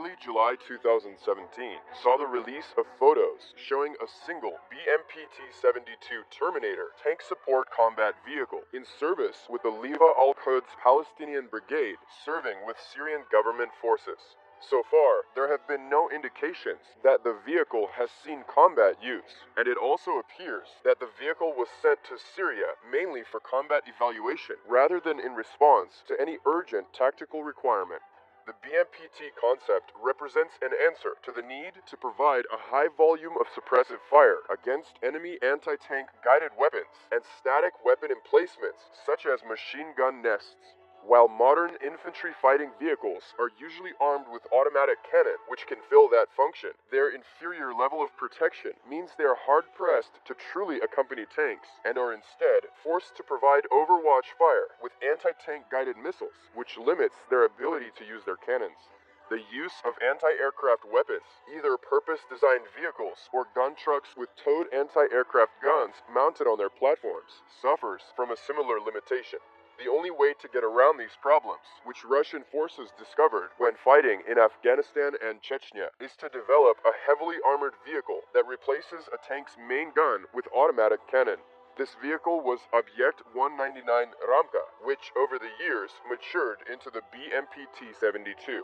early July 2017 saw the release of photos showing a single BMP-T-72 Terminator tank support combat vehicle in service with the Liva al-Quds Palestinian Brigade serving with Syrian government forces. So far, there have been no indications that the vehicle has seen combat use, and it also appears that the vehicle was sent to Syria mainly for combat evaluation rather than in response to any urgent tactical requirement. The BMPT concept represents an answer to the need to provide a high volume of suppressive fire against enemy anti-tank guided weapons and static weapon emplacements such as machine gun nests. While modern infantry fighting vehicles are usually armed with automatic cannon which can fill that function, their inferior level of protection means they are hard-pressed to truly accompany tanks and are instead forced to provide overwatch fire with anti-tank guided missiles, which limits their ability to use their cannons. The use of anti-aircraft weapons, either purpose-designed vehicles or gun trucks with towed anti-aircraft guns mounted on their platforms, suffers from a similar limitation. The only way to get around these problems, which Russian forces discovered when fighting in Afghanistan and Chechnya, is to develop a heavily armored vehicle that replaces a tank's main gun with automatic cannon. This vehicle was Objekt 199 Ramka, which over the years matured into the BMP-T-72.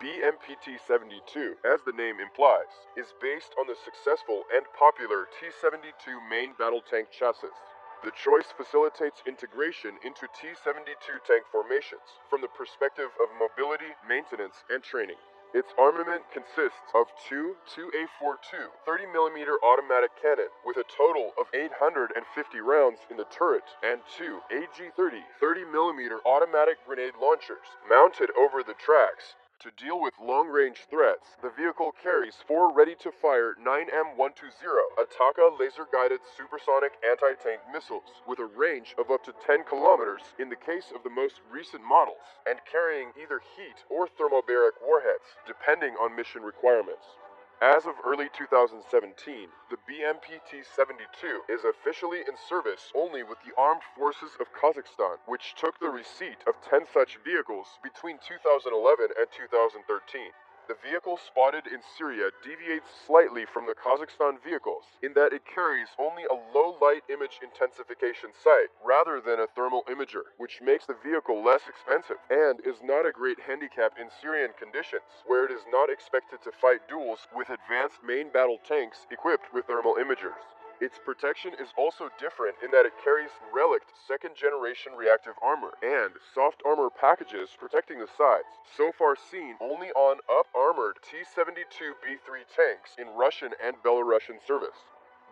BMP-T-72, as the name implies, is based on the successful and popular T-72 main battle tank chassis. The choice facilitates integration into T-72 tank formations from the perspective of mobility, maintenance, and training. Its armament consists of two 2A42 30mm automatic cannon with a total of 850 rounds in the turret and two AG-30 30mm automatic grenade launchers mounted over the tracks. To deal with long-range threats, the vehicle carries four ready-to-fire 9M120 Ataka laser-guided supersonic anti-tank missiles with a range of up to 10 kilometers in the case of the most recent models, and carrying either heat or thermobaric warheads, depending on mission requirements. As of early 2017, the BMP-T-72 is officially in service only with the Armed Forces of Kazakhstan, which took the receipt of 10 such vehicles between 2011 and 2013. The vehicle spotted in Syria deviates slightly from the Kazakhstan vehicles in that it carries only a low light image intensification sight rather than a thermal imager, which makes the vehicle less expensive and is not a great handicap in Syrian conditions, where it is not expected to fight duels with advanced main battle tanks equipped with thermal imagers. Its protection is also different in that it carries relict second-generation reactive armor and soft armor packages protecting the sides, so far seen only on up-armored T-72B3 tanks in Russian and Belarusian service.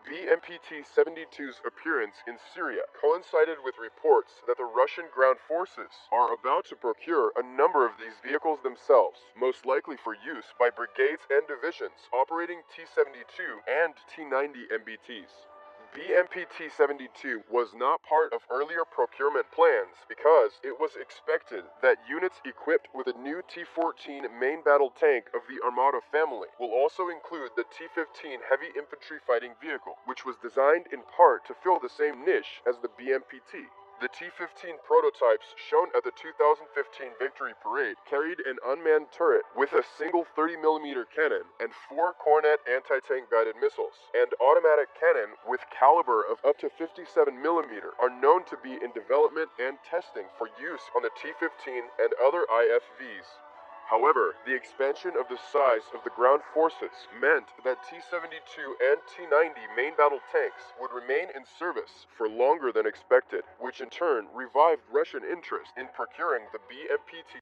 BMP-T-72's appearance in Syria coincided with reports that the Russian ground forces are about to procure a number of these vehicles themselves, most likely for use by brigades and divisions operating T-72 and T-90 MBTs. BMP-T-72 was not part of earlier procurement plans because it was expected that units equipped with a new T-14 main battle tank of the Armata family will also include the T-15 heavy infantry fighting vehicle, which was designed in part to fill the same niche as the BMP-T. The T-15 prototypes shown at the 2015 Victory Parade carried an unmanned turret with a single 30mm cannon and four Cornet anti-tank guided missiles, and automatic cannon with caliber of up to 57mm are known to be in development and testing for use on the T-15 and other IFVs. However, the expansion of the size of the ground forces meant that T-72 and T-90 main battle tanks would remain in service for longer than expected, which in turn revived Russian interest in procuring the BMP-T